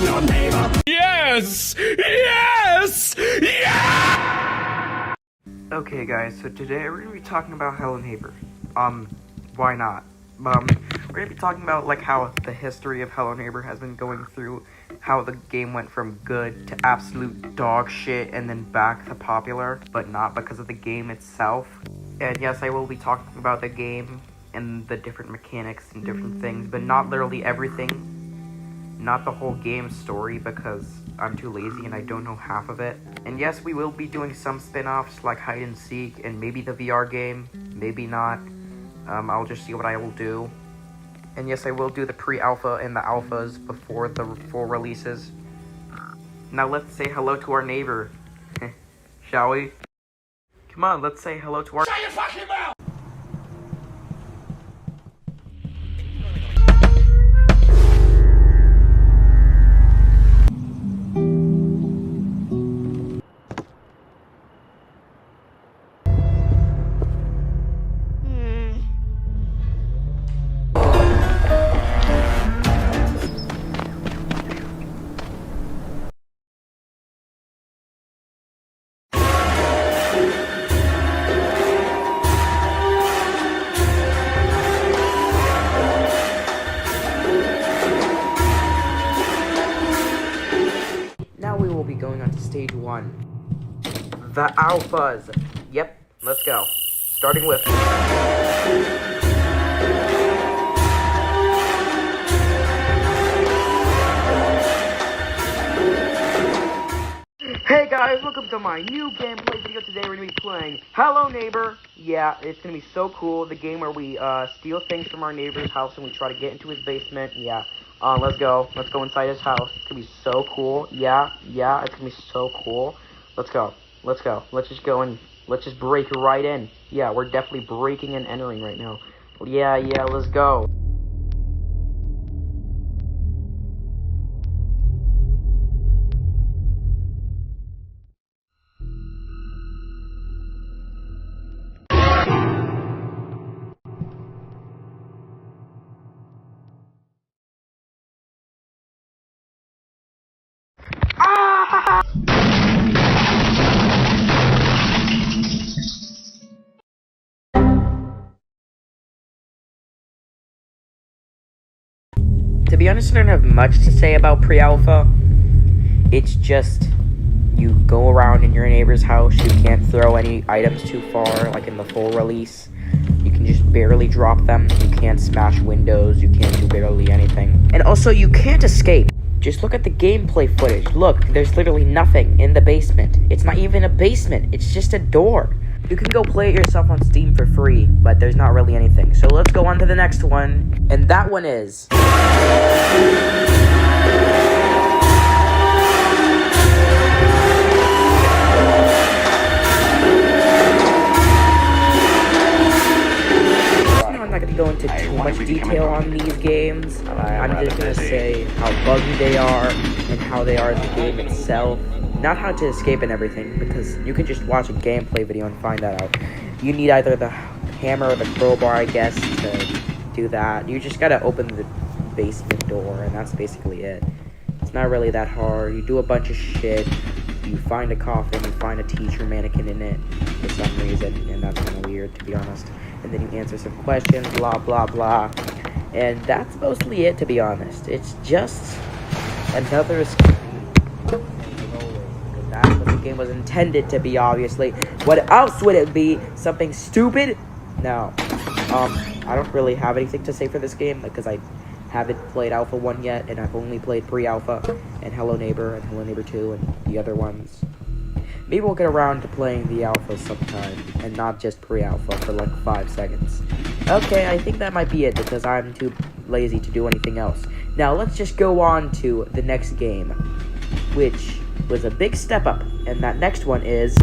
Yes! Yes! Yeah! Okay guys, so today we're gonna be talking about Hello Neighbor. Why not? We're gonna be talking about like how the history of Hello Neighbor has been going through, how the game went from good to absolute dog shit and then back to popular, but not because of the game itself. And yes, I will be talking about the game and the different mechanics and different things, but not literally everything. Not the whole game story, because I'm too lazy and I don't know half of it. And yes, we will be doing some spin-offs like hide and seek and maybe the VR game, maybe not. I'll just see what I will do. And yes, I will do the pre-alpha and the alphas before the full releases. Now let's say hello to our neighbor. Shall we? Come on, let's say hello to our— Shut your fucking mouth! Now we will be going on to stage 1. The alphas. Yep, let's go. Starting with— Hey guys, welcome to my new gameplay video. Today we're going to be playing Hello Neighbor. Yeah, it's going to be so cool. The game where we steal things from our neighbor's house and we try to get into his basement. Yeah. Let's go. Let's go inside his house. It's gonna be so cool. Yeah, it's gonna be so cool. Let's go. Let's go. Let's just go and let's just break right in. Yeah, we're definitely breaking and entering right now. Yeah, let's go. To be honest, I don't have much to say about pre-alpha. It's just you go around in your neighbor's house, you can't throw any items too far, like in the full release. You can just barely drop them, you can't smash windows, you can't do barely anything. And also, you can't escape. Just look at the gameplay footage. Look, there's literally nothing in the basement. It's not even a basement, it's just a door. You can go play it yourself on Steam for free, but there's not really anything. So let's go on to the next one, and that one is— I'm not going to go into too much detail on these games. I'm just going to say how buggy they are and how they are in the game itself. Not how to escape and everything, because you can just watch a gameplay video and find that out. You need either the hammer or the crowbar, I guess, to do that. You just gotta open the basement door, and that's basically it. It's not really that hard. You do a bunch of shit. You find a coffin, you find a teacher mannequin in it for some reason, and that's kind of weird, to be honest. And then you answer some questions, blah, blah, blah. And that's mostly it, to be honest. It's just another escape. That's what the game was intended to be, obviously. What else would it be? Something stupid? No. I don't really have anything to say for this game, because I haven't played Alpha 1 yet, and I've only played Pre-Alpha, and Hello Neighbor, and Hello Neighbor 2, and the other ones. Maybe we'll get around to playing the Alpha sometime, and not just Pre-Alpha for like 5 seconds. Okay, I think that might be it, because I'm too lazy to do anything else. Now, let's just go on to the next game, which was a big step up, and that next one is—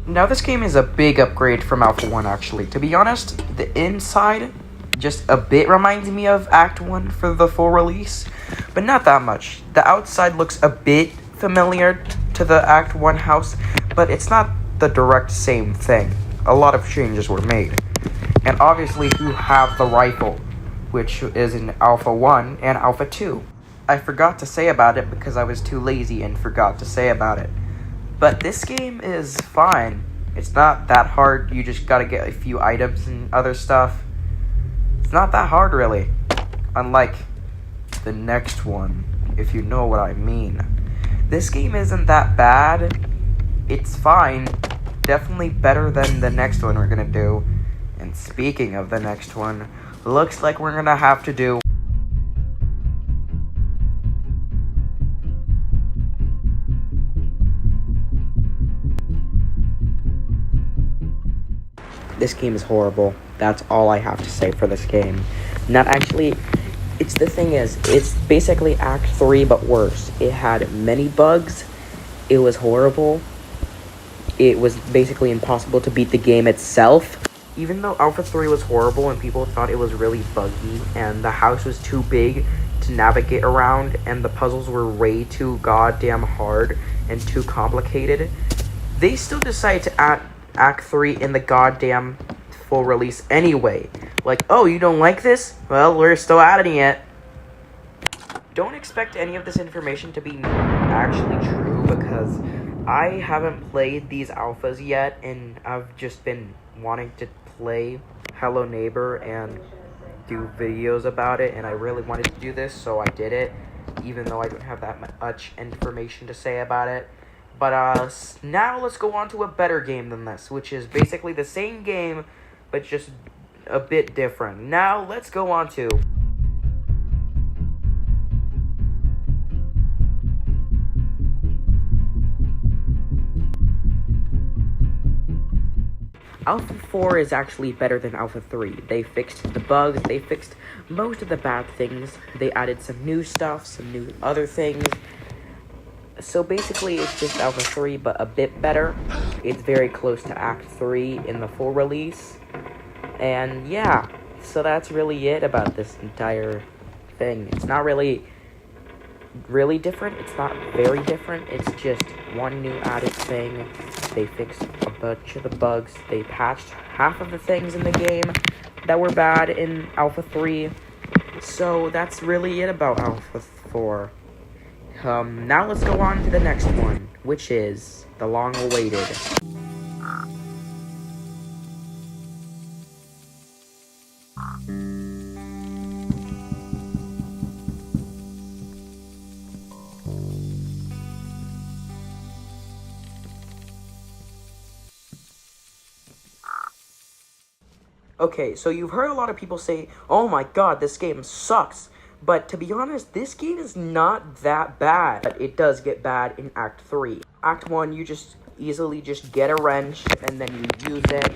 Now this game is a big upgrade from Alpha 1 actually. To be honest, the inside just a bit reminds me of Act 1 for the full release, but not that much. The outside looks a bit familiar to the Act 1 house, but it's not the direct same thing. a lot of changes were made. And obviously you have the rifle, which is in Alpha 1 and Alpha 2. I forgot to say about it because I was too lazy and forgot to say about it. But this game is fine. It's not that hard. You just gotta get a few items and other stuff. It's not that hard, really. Unlike the next one, if you know what I mean. This game isn't that bad. It's fine. Definitely better than the next one we're gonna do. And speaking of the next one, looks like we're gonna have to do... This game is horrible. That's all I have to say for this game. Not actually... It's basically Act 3, but worse. It had many bugs. It was horrible. It was basically impossible to beat the game itself. Even though Alpha 3 was horrible and people thought it was really buggy, and the house was too big to navigate around, and the puzzles were way too goddamn hard and too complicated, they still decided to add Act 3 in the goddamn full release anyway. Like, oh, you don't like this? Well, we're still adding it. Don't expect any of this information to be actually true, because I haven't played these alphas yet, and I've just been wanting to play Hello Neighbor and do videos about it, and I really wanted to do this, so I did it, even though I don't have that much information to say about it. But now let's go on to a better game than this, which is basically the same game, but just a bit different. Now let's go on to... Alpha 4 is actually better than Alpha 3. They fixed the bugs, they fixed most of the bad things, they added some new stuff, some new other things. So basically it's just Alpha 3, but a bit better. It's very close to Act 3 in the full release. And yeah, so that's really it about this entire thing. It's not really different, it's not very different, it's just one new added thing. They fixed a bunch of the bugs, they patched half of the things in the game that were bad in Alpha 3. So that's really it about Alpha 4. Now let's go on to the next one, which is the long-awaited. Okay, so you've heard a lot of people say, oh my god, this game sucks. But to be honest, this game is not that bad. But it does get bad in Act 3. Act 1, you just easily just get a wrench, and then you use it,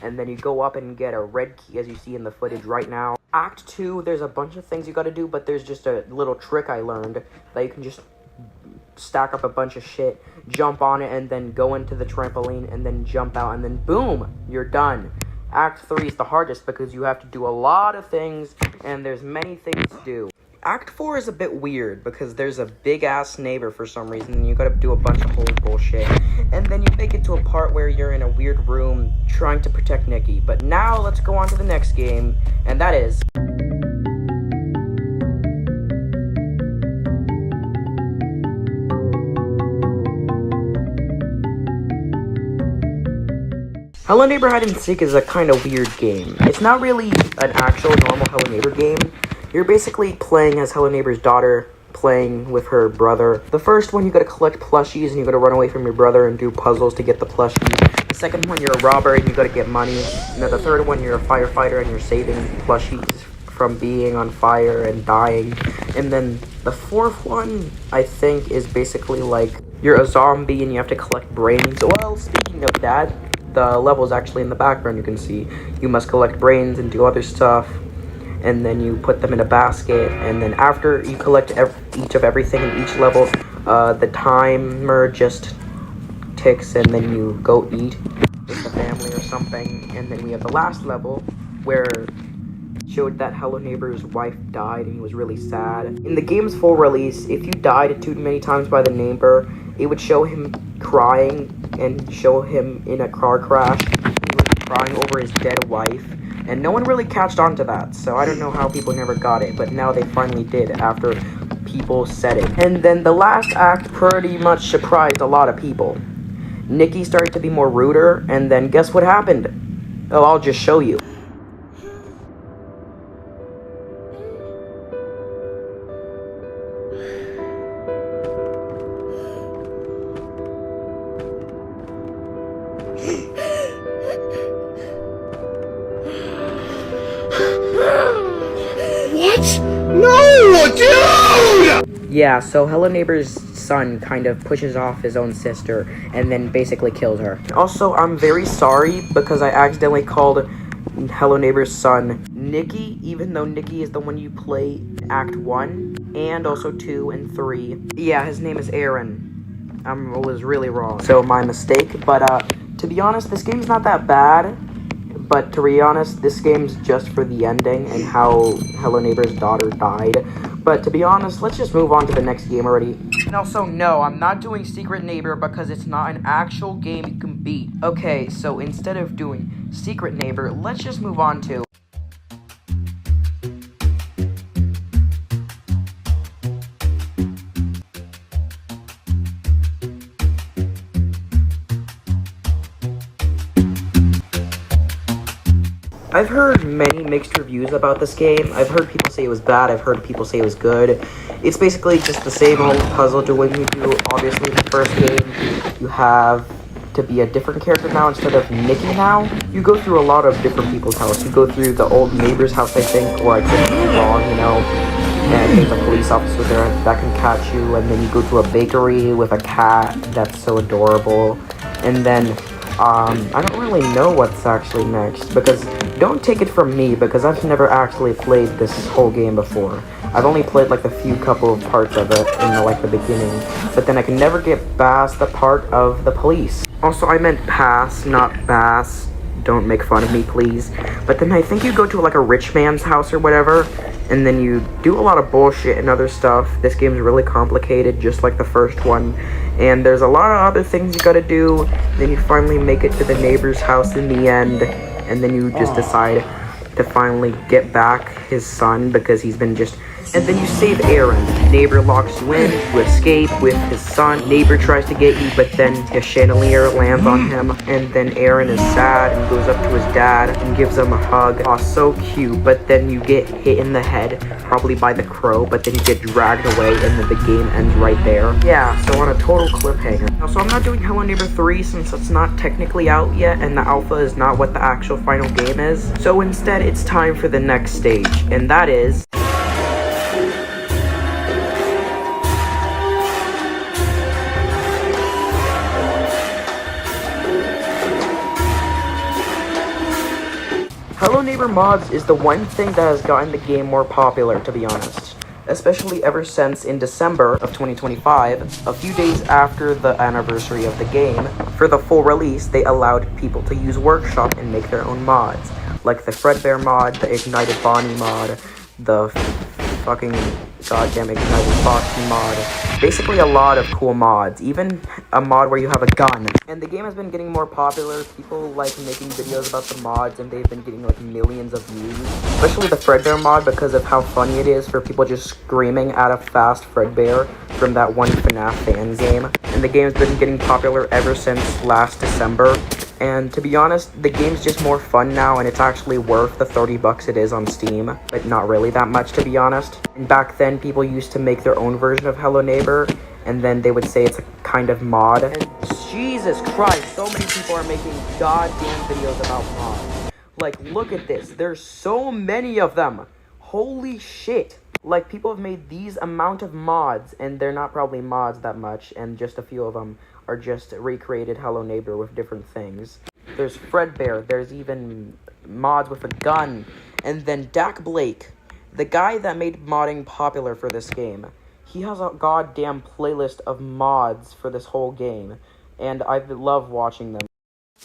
and then you go up and get a red key, as you see in the footage right now. Act 2, there's a bunch of things you gotta do, but there's just a little trick I learned that you can just stack up a bunch of shit, jump on it, and then go into the trampoline, and then jump out, and then boom, you're done. Act 3 is the hardest because you have to do a lot of things, and there's many things to do. Act 4 is a bit weird because there's a big-ass neighbor for some reason, and you gotta do a bunch of whole bullshit. And then you make it to a part where you're in a weird room trying to protect Nikki. But now, let's go on to the next game, and that is... Hello Neighbor Hide and Seek is a kind of weird game. It's not really an actual normal Hello Neighbor game. You're basically playing as Hello Neighbor's daughter, playing with her brother. The first one, you gotta collect plushies, and you gotta run away from your brother and do puzzles to get the plushies. The second one, you're a robber, and you gotta get money. And then the third one, you're a firefighter, and you're saving plushies from being on fire and dying. And then the fourth one, I think, is basically like, you're a zombie, and you have to collect brains. Well, speaking of that, the level's actually in the background, you can see. You must collect brains and do other stuff, and then you put them in a basket, and then after you collect each of everything in each level, the timer just ticks, and then you go eat with the family or something. And then we have the last level, where it showed that Hello Neighbor's wife died, and he was really sad. In the game's full release, if you died too many times by the neighbor, it would show him crying and show him in a car crash. He would crying over his dead wife, and no one really catched on to that, so I don't know how people never got it, but now they finally did after people said it. And then the last act pretty much surprised a lot of people. Nikki started to be more ruder, and then guess what happened? Oh, I'll just show you. What? No, dude! Yeah, so Hello Neighbor's son kind of pushes off his own sister and then basically kills her. Also, I'm very sorry because I accidentally called Hello Neighbor's son Nikki, even though Nikki is the one you play in Act 1 and also 2 and 3. Yeah, his name is Aaron. I was really wrong. So, my mistake, but to be honest, this game's not that bad. But to be honest, this game's just for the ending and how Hello Neighbor's daughter died. But to be honest, let's just move on to the next game already. And also, no, I'm not doing Secret Neighbor because it's not an actual game you can beat. Okay, so instead of doing Secret Neighbor, let's just move on to... I've heard many mixed reviews about this game. I've heard people say it was bad. I've heard people say it was good. It's basically just the same old puzzle to when you do. Obviously, the first game, you have to be a different character now instead of Nikki now. You go through a lot of different people's house. You go through the old neighbor's house, I think, or I could be wrong, you know. And there's a police officer there that can catch you. And then you go to a bakery with a cat that's so adorable. And then... I don't really know what's actually next, because don't take it from me, because I've never actually played this whole game before. I've only played like the few couple of parts of it in like the beginning, but then I can never get past the part of the police. Also, I meant pass, not bass. Don't make fun of me, please. But then I think you go to like a rich man's house or whatever, and then you do a lot of bullshit and other stuff. This game's really complicated, just like the first one. And there's a lot of other things you gotta do. Then you finally make it to the neighbor's house in the end. And then you just decide to finally get back his son because he's been just... And then you save Aaron. Neighbor locks you in, you escape with his son. Neighbor tries to get you, but then a chandelier lands on him. And then Aaron is sad and goes up to his dad and gives him a hug. Aw, so cute. But then you get hit in the head, probably by the crow, but then you get dragged away and then the game ends right there. Yeah, so on a total cliffhanger. Now, so I'm not doing Hello Neighbor 3 since it's not technically out yet and the alpha is not what the actual final game is. So instead, it's time for the next stage, and that is... Hello Neighbor mods is the one thing that has gotten the game more popular, to be honest. Especially ever since in December of 2025, a few days after the anniversary of the game, for the full release, they allowed people to use Workshop and make their own mods. Like the Fredbear mod, the Ignited Bonnie mod, the fucking goddamn Ignited Foxy mod. Basically a lot of cool mods, even a mod where you have a gun. And the game has been getting more popular. People like making videos about the mods and they've been getting like millions of views. Especially the Fredbear mod because of how funny it is for people just screaming at a fast Fredbear from that one FNAF fan game. And the game's been getting popular ever since last December. And to be honest, the game's just more fun now and it's actually worth the $30 it is on Steam. But not really that much, to be honest. And back then, people used to make their own version of Hello Neighbor. And then they would say it's a kind of mod. And Jesus Christ, so many people are making goddamn videos about mods. Like, look at this. There's so many of them. Holy shit. Like, people have made these amount of mods, and they're not probably mods that much, and just a few of them are just recreated Hello Neighbor with different things. There's Fredbear, there's even mods with a gun, and then Dak Blake, the guy that made modding popular for this game. He has a goddamn playlist of mods for this whole game, and I love watching them.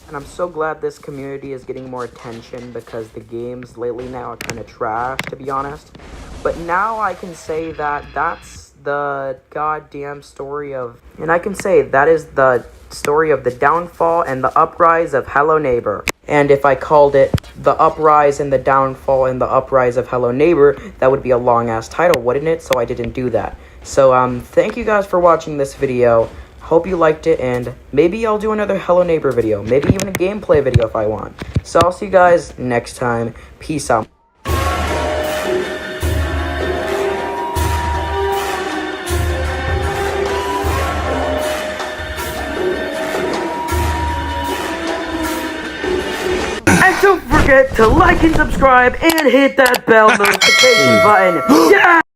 And I'm so glad this community is getting more attention because the games lately now are kind of trash, to be honest. But now I can say that that's the goddamn story of... And I can say that is the story of the downfall and the uprise of Hello Neighbor. And if I called it The Uprise and the Downfall and the Uprise of Hello Neighbor, that would be a long-ass title, wouldn't it? So I didn't do that. So, thank you guys for watching this video. Hope you liked it, and maybe I'll do another Hello Neighbor video. Maybe even a gameplay video if I want. So I'll see you guys next time. Peace out. And don't forget to like and subscribe and hit that bell notification button. Yeah!